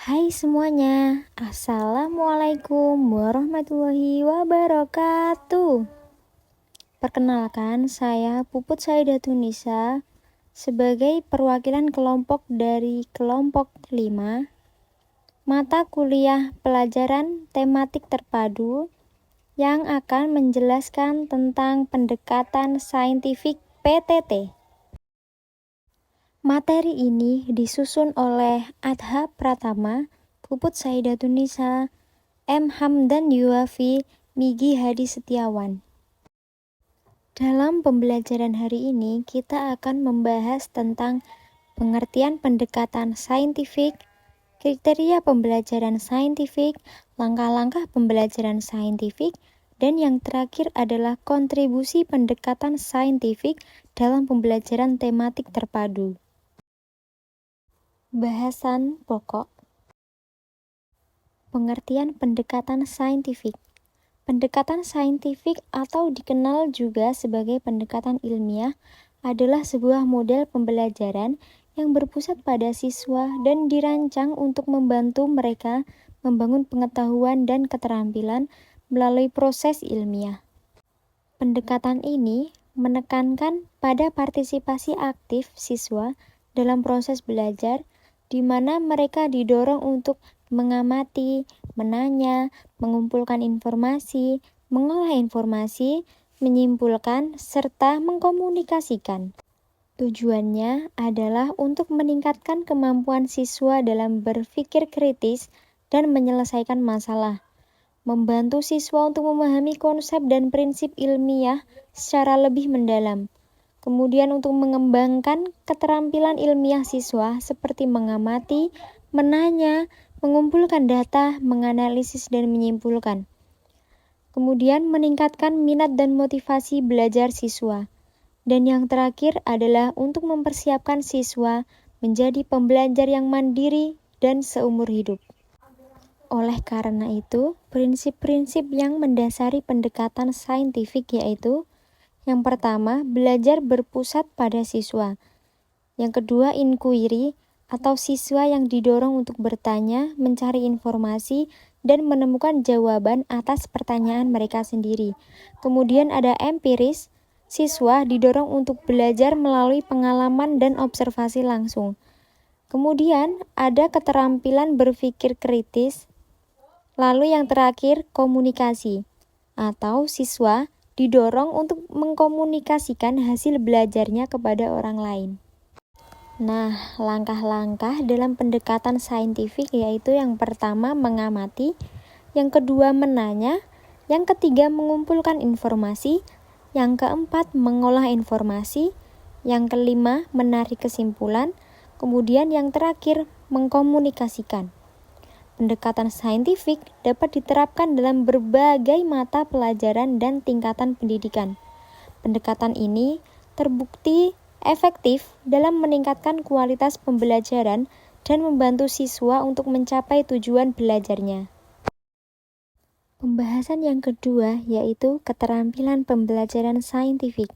Hai semuanya, Assalamualaikum warahmatullahi wabarakatuh. Perkenalkan, saya Puput Saidatunisa sebagai perwakilan kelompok dari kelompok 5, mata kuliah pelajaran tematik terpadu yang akan menjelaskan tentang pendekatan saintifik PTT. Materi ini disusun oleh Adha Pratama, Puput Saidatunisa, M. Hamdan Yuafi, Migi Hadi Setiawan. Dalam pembelajaran hari ini, kita akan membahas tentang pengertian pendekatan saintifik, kriteria pembelajaran saintifik, langkah-langkah pembelajaran saintifik, dan yang terakhir adalah kontribusi pendekatan saintifik dalam pembelajaran tematik terpadu. Bahasan pokok. Pengertian pendekatan saintifik. Pendekatan saintifik atau dikenal juga sebagai pendekatan ilmiah adalah sebuah model pembelajaran yang berpusat pada siswa dan dirancang untuk membantu mereka membangun pengetahuan dan keterampilan melalui proses ilmiah. Pendekatan ini menekankan pada partisipasi aktif siswa dalam proses belajar, di mana mereka didorong untuk mengamati, menanya, mengumpulkan informasi, mengolah informasi, menyimpulkan, serta mengkomunikasikan. Tujuannya adalah untuk meningkatkan kemampuan siswa dalam berpikir kritis dan menyelesaikan masalah, membantu siswa untuk memahami konsep dan prinsip ilmiah secara lebih mendalam. Kemudian untuk mengembangkan keterampilan ilmiah siswa seperti mengamati, menanya, mengumpulkan data, menganalisis dan menyimpulkan. Kemudian meningkatkan minat dan motivasi belajar siswa. Dan yang terakhir adalah untuk mempersiapkan siswa menjadi pembelajar yang mandiri dan seumur hidup. Oleh karena itu, prinsip-prinsip yang mendasari pendekatan saintifik yaitu: yang pertama, belajar berpusat pada siswa. Yang kedua, inquiry atau siswa yang didorong untuk bertanya, mencari informasi, dan menemukan jawaban atas pertanyaan mereka sendiri. Kemudian ada empiris, siswa didorong untuk belajar melalui pengalaman dan observasi langsung. Kemudian ada keterampilan berpikir kritis. Lalu yang terakhir, komunikasi atau siswa didorong untuk mengkomunikasikan hasil belajarnya kepada orang lain. Nah, langkah-langkah dalam pendekatan saintifik yaitu yang pertama mengamati, yang kedua menanya, yang ketiga mengumpulkan informasi, yang keempat mengolah informasi, yang kelima menarik kesimpulan, kemudian yang terakhir mengkomunikasikan. Pendekatan saintifik dapat diterapkan dalam berbagai mata pelajaran dan tingkatan pendidikan. Pendekatan ini terbukti efektif dalam meningkatkan kualitas pembelajaran dan membantu siswa untuk mencapai tujuan belajarnya. Pembahasan yang kedua yaitu keterampilan pembelajaran saintifik.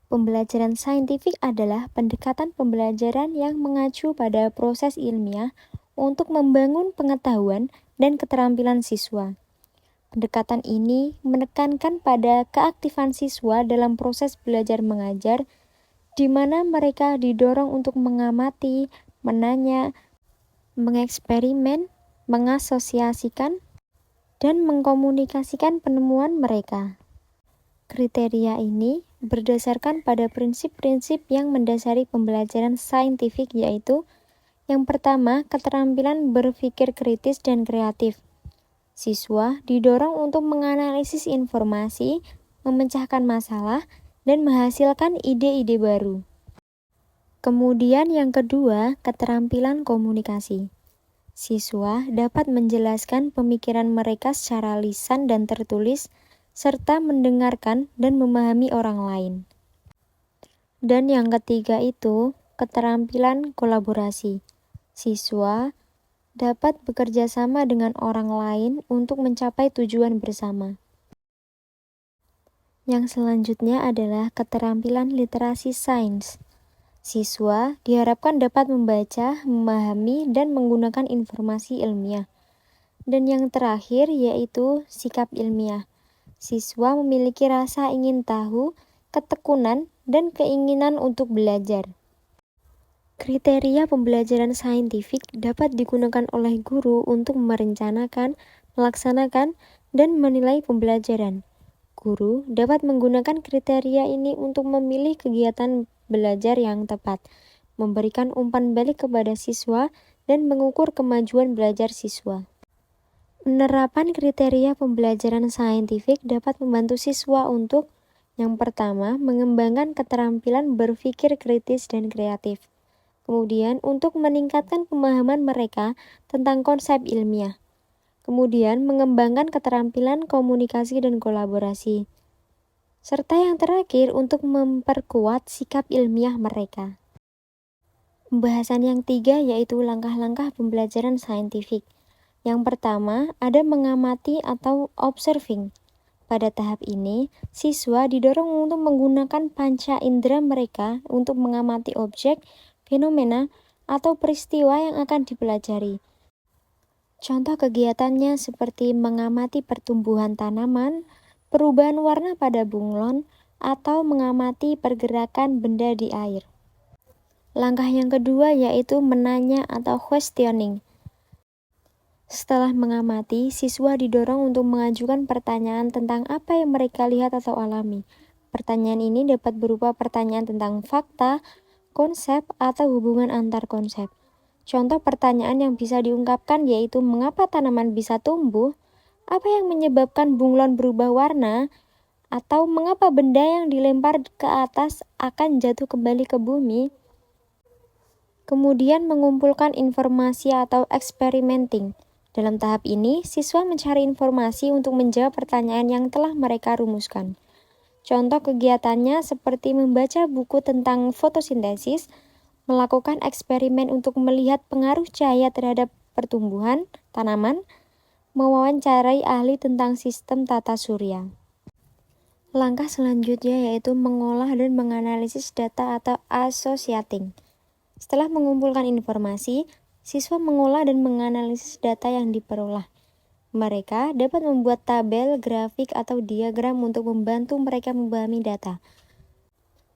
Pembelajaran saintifik adalah pendekatan pembelajaran yang mengacu pada proses ilmiah untuk membangun pengetahuan dan keterampilan siswa. Pendekatan ini menekankan pada keaktifan siswa dalam proses belajar mengajar, di mana mereka didorong untuk mengamati, menanya, mengeksperimen, mengasosiasikan, dan mengkomunikasikan penemuan mereka. Kriteria ini berdasarkan pada prinsip-prinsip yang mendasari pembelajaran saintifik yaitu: yang pertama, keterampilan berpikir kritis dan kreatif. Siswa didorong untuk menganalisis informasi, memecahkan masalah, dan menghasilkan ide-ide baru. Kemudian yang kedua, keterampilan komunikasi. Siswa dapat menjelaskan pemikiran mereka secara lisan dan tertulis, serta mendengarkan dan memahami orang lain. Dan yang ketiga itu, keterampilan kolaborasi. Siswa dapat bekerja sama dengan orang lain untuk mencapai tujuan bersama. Yang selanjutnya adalah keterampilan literasi sains. Siswa diharapkan dapat membaca, memahami, dan menggunakan informasi ilmiah. Dan yang terakhir yaitu sikap ilmiah. Siswa memiliki rasa ingin tahu, ketekunan, dan keinginan untuk belajar. Kriteria pembelajaran saintifik dapat digunakan oleh guru untuk merencanakan, melaksanakan, dan menilai pembelajaran. Guru dapat menggunakan kriteria ini untuk memilih kegiatan belajar yang tepat, memberikan umpan balik kepada siswa, dan mengukur kemajuan belajar siswa. Penerapan kriteria pembelajaran saintifik dapat membantu siswa untuk yang pertama, mengembangkan keterampilan berpikir kritis dan kreatif. Kemudian, untuk meningkatkan pemahaman mereka tentang konsep ilmiah. Kemudian, mengembangkan keterampilan komunikasi dan kolaborasi. Serta yang terakhir, untuk memperkuat sikap ilmiah mereka. Pembahasan yang tiga yaitu langkah-langkah pembelajaran saintifik. Yang pertama, ada mengamati atau observing. Pada tahap ini, siswa didorong untuk menggunakan panca indera mereka untuk mengamati objek, fenomena, atau peristiwa yang akan dipelajari. Contoh kegiatannya seperti mengamati pertumbuhan tanaman, perubahan warna pada bunglon, atau mengamati pergerakan benda di air. Langkah yang kedua yaitu menanya atau questioning. Setelah mengamati, siswa didorong untuk mengajukan pertanyaan tentang apa yang mereka lihat atau alami. Pertanyaan ini dapat berupa pertanyaan tentang fakta, konsep, atau hubungan antar konsep. Contoh pertanyaan yang bisa diungkapkan yaitu mengapa tanaman bisa tumbuh, apa yang menyebabkan bunglon berubah warna, atau mengapa benda yang dilempar ke atas akan jatuh kembali ke bumi. Kemudian mengumpulkan informasi atau experimenting. Dalam tahap ini, siswa mencari informasi untuk menjawab pertanyaan yang telah mereka rumuskan. Contoh kegiatannya seperti membaca buku tentang fotosintesis, melakukan eksperimen untuk melihat pengaruh cahaya terhadap pertumbuhan tanaman, mewawancarai ahli tentang sistem tata surya. Langkah selanjutnya yaitu mengolah dan menganalisis data atau associating. Setelah mengumpulkan informasi, siswa mengolah dan menganalisis data yang diperoleh. Mereka dapat membuat tabel, grafik, atau diagram untuk membantu mereka memahami data.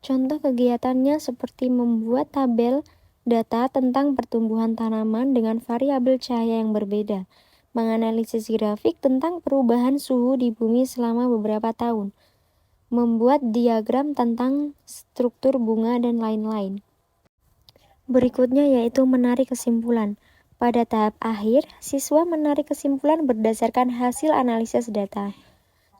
Contoh kegiatannya seperti membuat tabel data tentang pertumbuhan tanaman dengan variabel cahaya yang berbeda, menganalisis grafik tentang perubahan suhu di bumi selama beberapa tahun, membuat diagram tentang struktur bunga, dan lain-lain. Berikutnya yaitu menarik kesimpulan. Pada tahap akhir, siswa menarik kesimpulan berdasarkan hasil analisis data.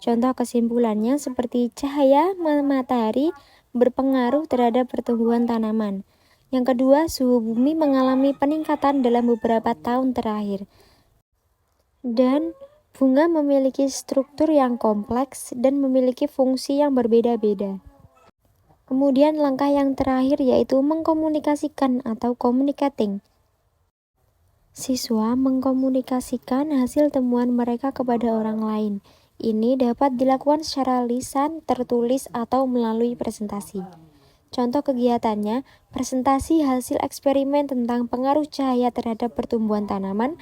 Contoh kesimpulannya seperti cahaya matahari berpengaruh terhadap pertumbuhan tanaman. Yang kedua, suhu bumi mengalami peningkatan dalam beberapa tahun terakhir. Dan bunga memiliki struktur yang kompleks dan memiliki fungsi yang berbeda-beda. Kemudian langkah yang terakhir yaitu mengkomunikasikan atau communicating. Siswa mengkomunikasikan hasil temuan mereka kepada orang lain. Ini dapat dilakukan secara lisan, tertulis, atau melalui presentasi. Contoh kegiatannya, presentasi hasil eksperimen tentang pengaruh cahaya terhadap pertumbuhan tanaman,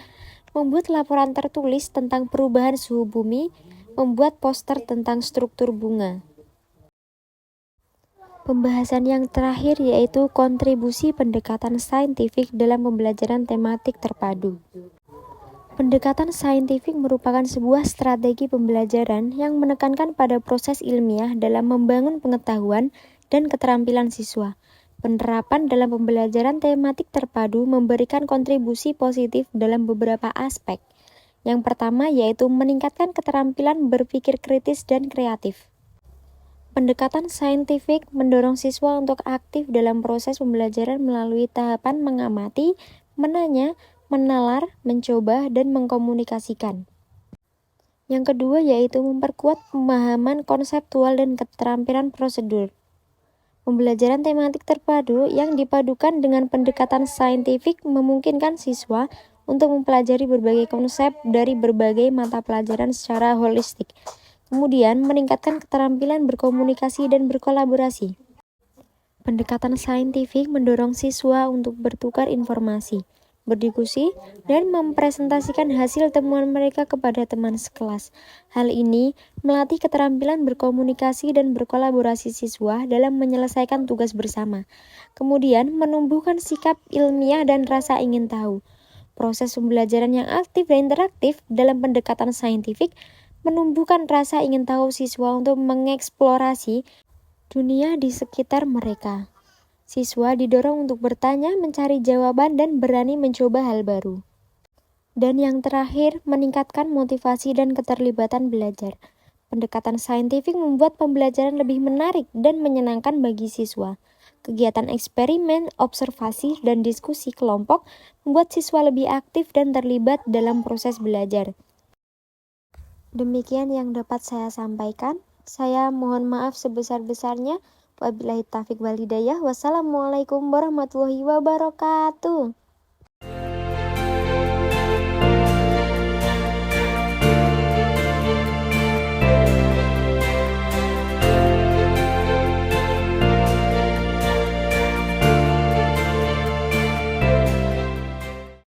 membuat laporan tertulis tentang perubahan suhu bumi, membuat poster tentang struktur bunga. Pembahasan yang terakhir yaitu kontribusi pendekatan saintifik dalam pembelajaran tematik terpadu. Pendekatan saintifik merupakan sebuah strategi pembelajaran yang menekankan pada proses ilmiah dalam membangun pengetahuan dan keterampilan siswa. Penerapan dalam pembelajaran tematik terpadu memberikan kontribusi positif dalam beberapa aspek. Yang pertama yaitu meningkatkan keterampilan berpikir kritis dan kreatif. Pendekatan saintifik mendorong siswa untuk aktif dalam proses pembelajaran melalui tahapan mengamati, menanya, menalar, mencoba, dan mengkomunikasikan. Yang kedua yaitu memperkuat pemahaman konseptual dan keterampilan prosedur. Pembelajaran tematik terpadu yang dipadukan dengan pendekatan saintifik memungkinkan siswa untuk mempelajari berbagai konsep dari berbagai mata pelajaran secara holistik. Kemudian, meningkatkan keterampilan berkomunikasi dan berkolaborasi. Pendekatan saintifik mendorong siswa untuk bertukar informasi, berdiskusi, dan mempresentasikan hasil temuan mereka kepada teman sekelas. Hal ini melatih keterampilan berkomunikasi dan berkolaborasi siswa dalam menyelesaikan tugas bersama. Kemudian, menumbuhkan sikap ilmiah dan rasa ingin tahu. Proses pembelajaran yang aktif dan interaktif dalam pendekatan saintifik menumbuhkan rasa ingin tahu siswa untuk mengeksplorasi dunia di sekitar mereka. Siswa didorong untuk bertanya, mencari jawaban, dan berani mencoba hal baru. Dan yang terakhir, meningkatkan motivasi dan keterlibatan belajar. Pendekatan saintifik membuat pembelajaran lebih menarik dan menyenangkan bagi siswa. Kegiatan eksperimen, observasi, dan diskusi kelompok membuat siswa lebih aktif dan terlibat dalam proses belajar. Demikian yang dapat saya sampaikan. Saya mohon maaf sebesar-besarnya. Wabillahi taufiq wal hidayah. Wassalamualaikum warahmatullahi wabarakatuh.